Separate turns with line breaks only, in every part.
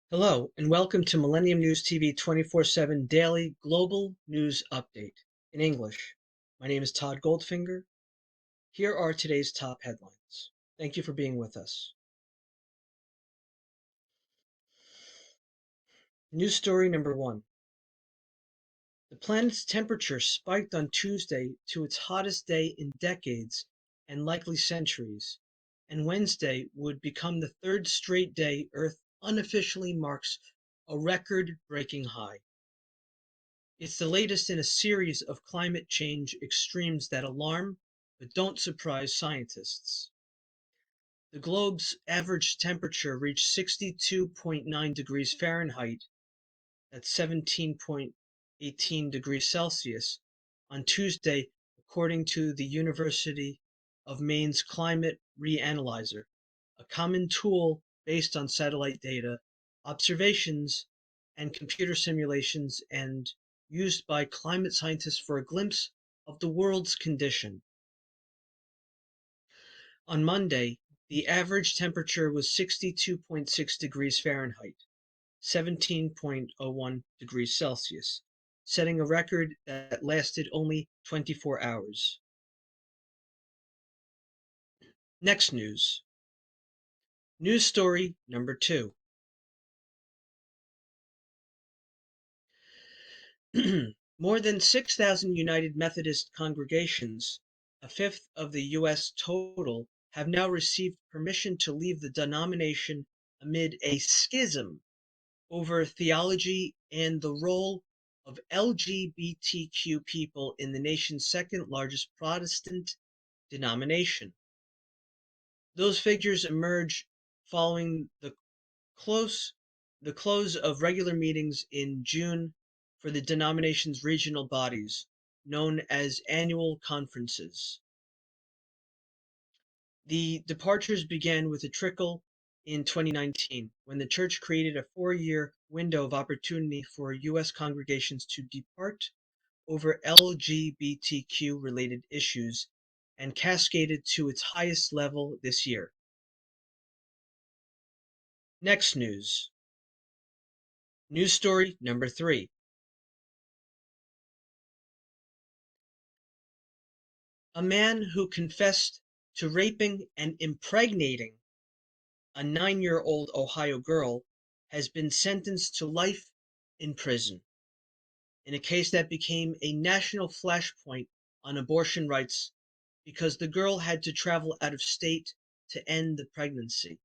Hello, and welcome to Millennium News TV 24/7 Daily Global News Update in English. My name is Todd Goldfinger. Here are today's top headlines. Thank you for being with us. News story number one. The planet's temperature spiked on Tuesday to its hottest day in decades and likely centuries, and Wednesday would become the third straight day Earth unofficially marks a record-breaking high. It's the latest in a series of climate change extremes that alarm but don't surprise scientists. The globe's average temperature reached 62.9 degrees Fahrenheit, that's 17.18 degrees Celsius, on Tuesday, according to the University of Maine's Climate Reanalyzer, a common tool based on satellite data, observations, and computer simulations, and used by climate scientists for a glimpse of the world's condition. On Monday, the average temperature was 62.6 degrees Fahrenheit, 17.01 degrees Celsius, setting a record that lasted only 24 hours. Next news. News story number two. More than 6,000 United Methodist congregations, a fifth of the U.S. total, have now received permission to leave the denomination amid a schism over theology and the role of LGBTQ people in the nation's second largest Protestant denomination. Those figures emerge following close the close of regular meetings in June for the denomination's regional bodies, known as annual conferences. The departures began with a trickle in 2019, when the church created a 4-year window of opportunity for U.S. congregations to depart over LGBTQ-related issues, and cascaded to its highest level this year. Next news. News story number three. A man who confessed to raping and impregnating a 9-year-old Ohio girl has been sentenced to life in prison in a case that became a national flashpoint on abortion rights because the girl had to travel out of state to end the pregnancy.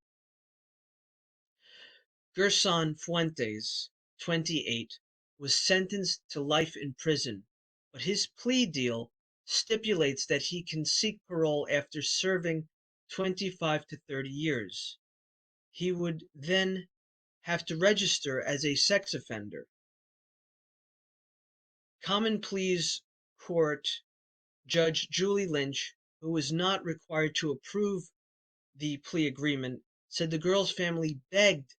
Gerson Fuentes, 28, was sentenced to life in prison, but his plea deal stipulates that he can seek parole after serving 25 to 30 years. He would then have to register as a sex offender. Common Pleas Court Judge Julie Lynch, who was not required to approve the plea agreement, said the girl's family begged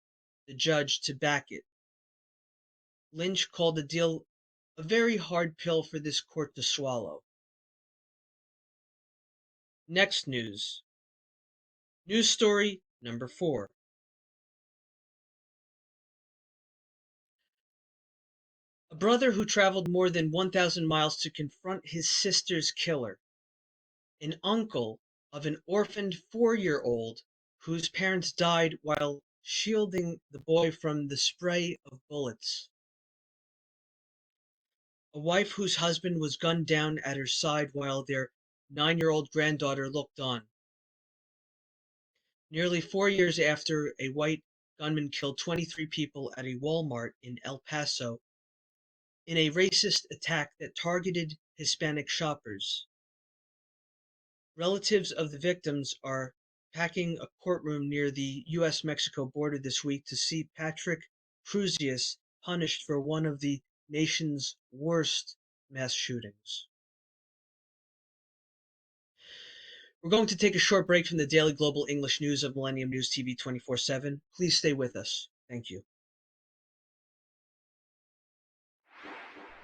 the judge to back it. Lynch called the deal a very hard pill for this court to swallow. Next news. News story number four. A brother who traveled more than 1,000 miles to confront his sister's killer. An uncle of an orphaned 4-year-old whose parents died while shielding the boy from the spray of bullets. A wife whose husband was gunned down at her side while their 9-year-old granddaughter looked on. Nearly 4 years after a white gunman killed 23 people at a Walmart in El Paso in a racist attack that targeted Hispanic shoppers. Relatives of the victims are packing a courtroom near the U.S.-Mexico border this week to see Patrick Crusius punished for one of the nation's worst mass shootings. We're going to take a short break from the daily global English news of Millennium News TV 24/7. Please stay with us. Thank you.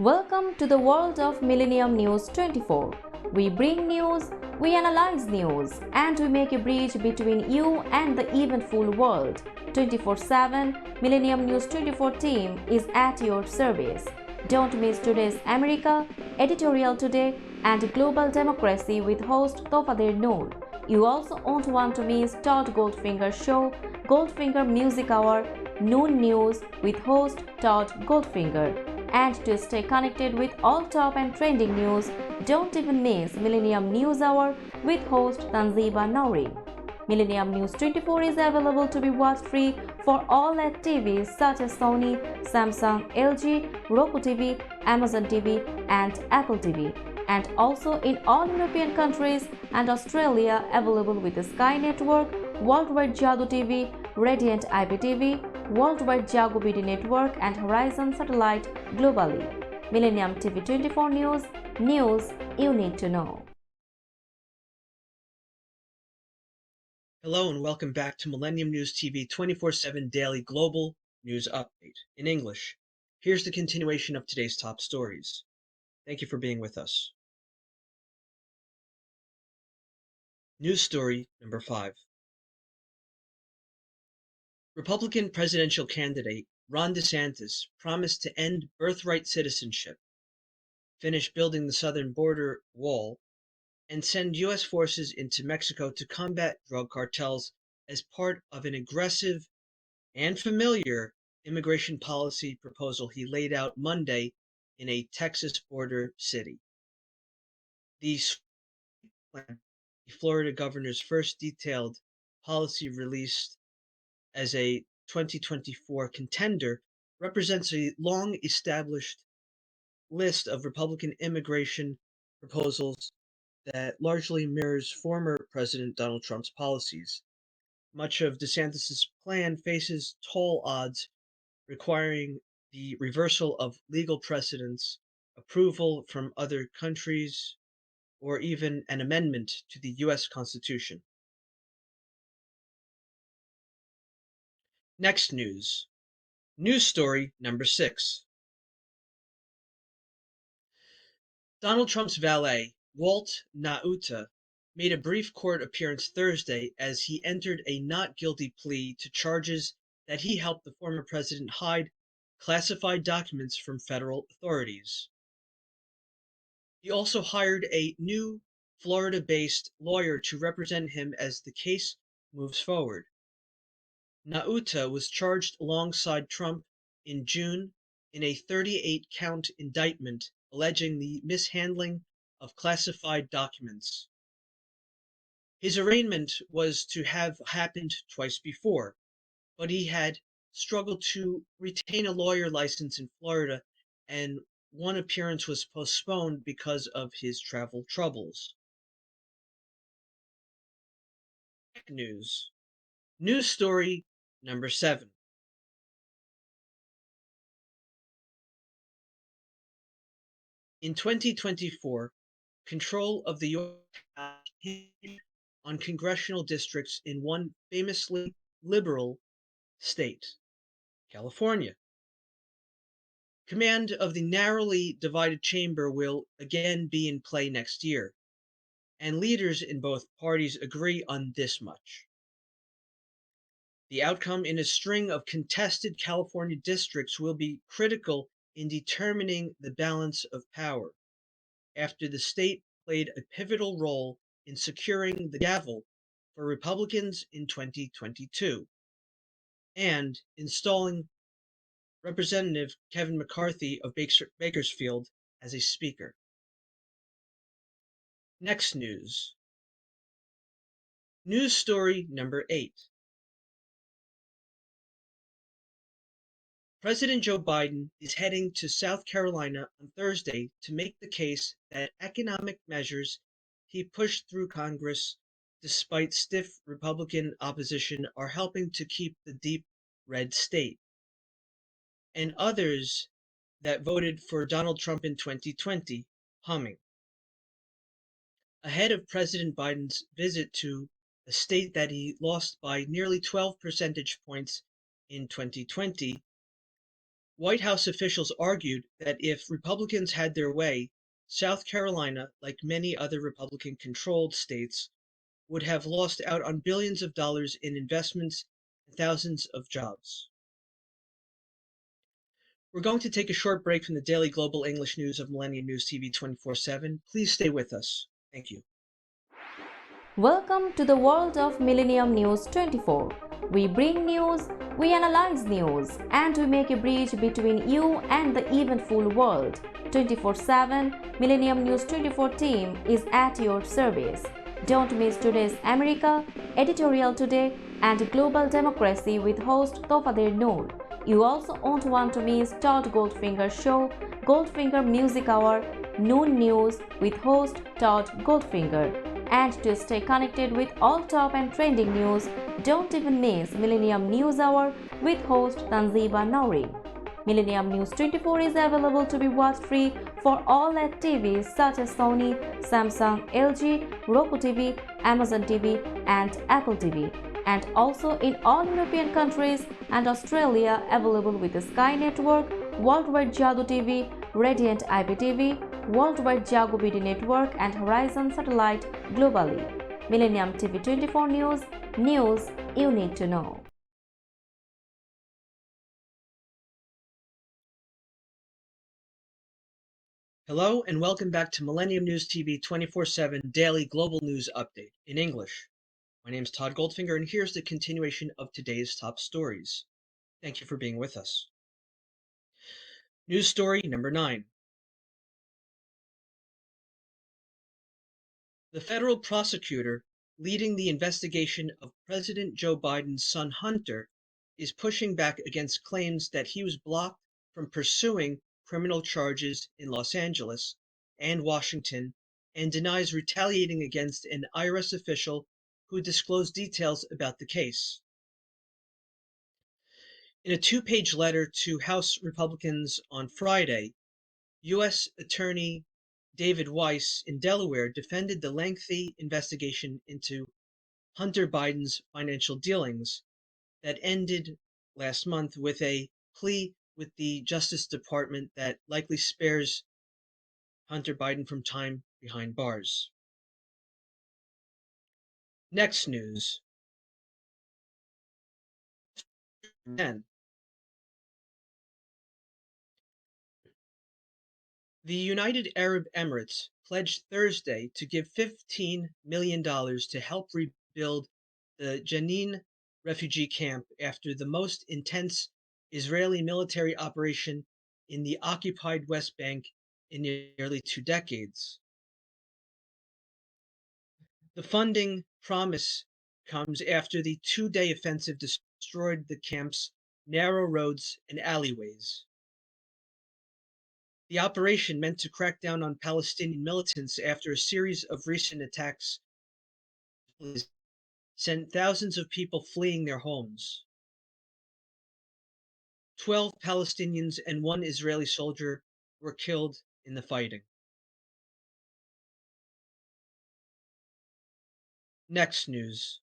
Welcome to the world of Millennium News 24. We bring news, we analyze news, and we make a bridge between you and the eventful world. 24/7 Millennium News 24 team is at your service. Don't miss today's America, Editorial Today, and Global Democracy with host Tofader Noor. You also won't want to miss Todd Goldfinger show, Goldfinger Music Hour, Noon News with host Todd Goldfinger. And to stay connected with all top and trending news, don't even miss Millennium News Hour with host Tanziba Nouri. Millennium News 24 is available to be watched free for all LED TVs such as Sony, Samsung, LG, Roku TV, Amazon TV, and Apple TV, and also in all European countries and Australia, available with the Sky Network, Worldwide Jago TV, Radiant IPTV, Worldwide Jago BD Network, and Horizon Satellite globally. Millennium TV 24 News, news you need to know.
Hello and welcome back to Millennium News TV 24/7 Daily Global News Update in English. Here's the continuation of today's top stories. Thank you for being with us. News story number 5. Republican presidential candidate Ron DeSantis promised to end birthright citizenship, finish building the southern border wall, and send U.S. forces into Mexico to combat drug cartels as part of an aggressive and familiar immigration policy proposal he laid out Monday in a Texas border city. The plan, the Florida governor's first detailed policy released as a 2024 contender, represents a long-established list of Republican immigration proposals that largely mirrors former President Donald Trump's policies. Much of DeSantis' plan faces tall odds, requiring the reversal of legal precedents, approval from other countries, or even an amendment to the U.S. Constitution. Next news. News story number 6. Donald Trump's valet, Walt Nauta, made a brief court appearance Thursday as he entered a not guilty plea to charges that he helped the former president hide classified documents from federal authorities. He also hired a new Florida-based lawyer to represent him as the case moves forward. Nauta was charged alongside Trump in June in a 38-count indictment alleging the mishandling of classified documents. His arraignment was to have happened twice before, but he had struggled to retain a lawyer license in Florida, and one appearance was postponed because of his travel troubles. News. News story number 7. In 2024, control of the U.S. hinged on congressional districts in one famously liberal state, California. Command of the narrowly divided chamber will again be in play next year, and leaders in both parties agree on this much. The outcome in a string of contested California districts will be critical in determining the balance of power, after the state played a pivotal role in securing the gavel for Republicans in 2022 and installing Representative Kevin McCarthy of Bakersfield as a speaker. Next news. News story number 8. President Joe Biden is heading to South Carolina on Thursday to make the case that economic measures he pushed through Congress despite stiff Republican opposition are helping to keep the deep red state, and others that voted for Donald Trump in 2020 humming. Ahead of President Biden's visit to a state that he lost by nearly 12 percentage points in 2020, White House officials argued that if Republicans had their way, South Carolina, like many other Republican controlled states, would have lost out on billions of dollars in investments and thousands of jobs. We're going to take a short break from the daily global English news of Millennium News TV 24/7. Please stay with us. Thank you.
Welcome to the world of Millennium News 24. We bring news, we analyze news, and we make a bridge between you and the eventful world. 24/7 Millennium News 24 team is at your service. Don't miss today's America, Editorial Today, and Global Democracy with host Tofader Noor. You also won't want to miss Todd Goldfinger show, Goldfinger Music Hour, Noon News with host Todd Goldfinger. And to stay connected with all top and trending news, don't even miss Millennium News Hour with host Tanziba Nouri. Millennium News 24 is available to be watched free for all LED TVs such as Sony, Samsung, LG, Roku TV, Amazon TV, and Apple TV. And also in all European countries and Australia, available with the Sky Network, Worldwide Jago TV, Radiant IPTV, Worldwide Jago BD Network, and Horizon Satellite globally. Millennium TV 24 News, news you need to know.
Hello and welcome back to Millennium News TV 24/7 Daily Global News Update in English. My name is Todd Goldfinger and here's the continuation of today's top stories. Thank you for being with us. News story number 9. The federal prosecutor leading the investigation of President Joe Biden's son Hunter is pushing back against claims that he was blocked from pursuing criminal charges in Los Angeles and Washington and denies retaliating against an IRS official who disclosed details about the case. In a two-page letter to House Republicans on Friday, U.S. Attorney David Weiss in Delaware defended the lengthy investigation into Hunter Biden's financial dealings that ended last month with a plea with the Justice Department that likely spares Hunter Biden from time behind bars. Next news. 10. The United Arab Emirates pledged Thursday to give $15 million to help rebuild the Jenin refugee camp after the most intense Israeli military operation in the occupied West Bank in nearly 2 decades. The funding promise comes after the 2-day offensive destroyed the camp's narrow roads and alleyways. The operation, meant to crack down on Palestinian militants after a series of recent attacks, sent thousands of people fleeing their homes. 12 Palestinians and 1 Israeli soldier were killed in the fighting. Next news.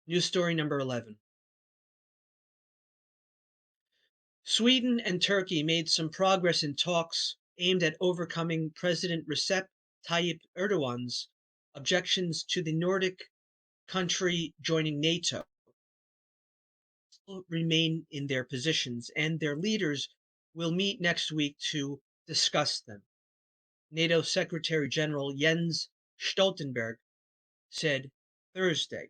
News story number 11. Sweden and Turkey made some progress in talks aimed at overcoming President Recep Tayyip Erdogan's objections to the Nordic country joining NATO. Remain in their positions, and their leaders will meet next week to discuss them. NATO Secretary General Jens Stoltenberg said Thursday.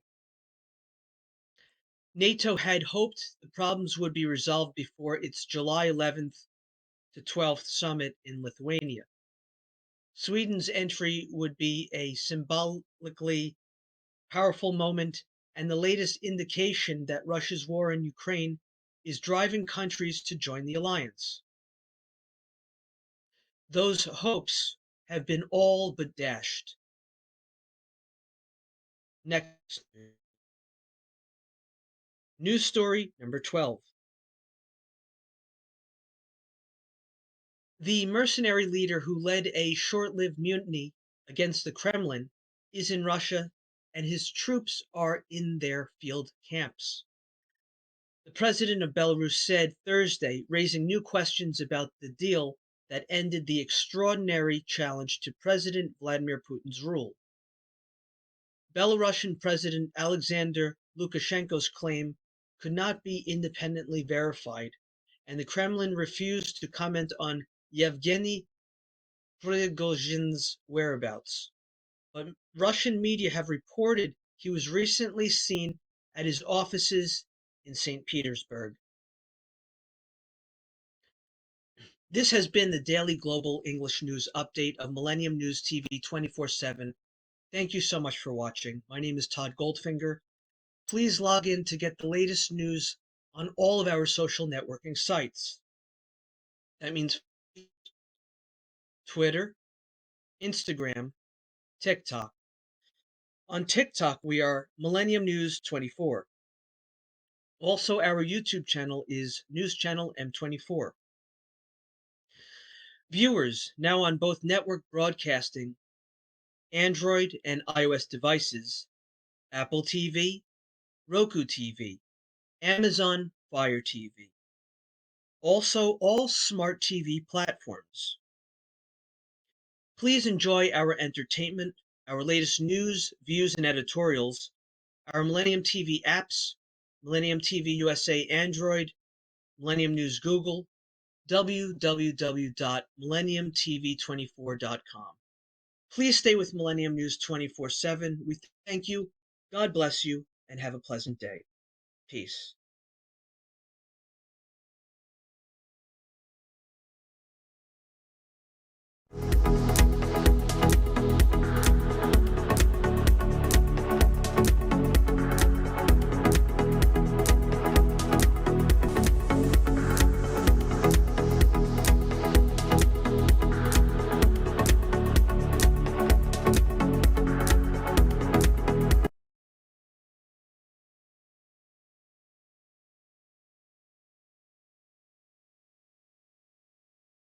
NATO had hoped the problems would be resolved before its July 11th to 12th summit in Lithuania. Sweden's entry would be a symbolically powerful moment and the latest indication that Russia's war in Ukraine is driving countries to join the alliance. Those hopes have been all but dashed. Next. News story number 12. The mercenary leader who led a short-lived mutiny against the Kremlin is in Russia, and his troops are in their field camps. The president of Belarus said Thursday, raising new questions about the deal that ended the extraordinary challenge to President Vladimir Putin's rule. Belarusian President Alexander Lukashenko's claim could not be independently verified, and the Kremlin refused to comment on Yevgeny Prigozhin's whereabouts. But Russian media have reported he was recently seen at his offices in St. Petersburg. This has been the daily global English news update of Millennium News TV 24/7. Thank you so much for watching. My name is Todd Goldfinger. Please log in to get the latest news on all of our social networking sites. That means Twitter, Instagram, TikTok. On TikTok, we are Millennium News 24. Also, our YouTube channel is News Channel M24. Viewers now on both network broadcasting, Android and iOS devices, Apple TV, Roku TV, Amazon Fire TV. Also, all smart TV platforms. Please enjoy our entertainment, our latest news, views, and editorials, our Millennium TV apps, Millennium TV USA Android, Millennium News Google, www.millenniumtv24.com. Please stay with Millennium News 24/7. We thank you, God bless you, and have a pleasant day. Peace.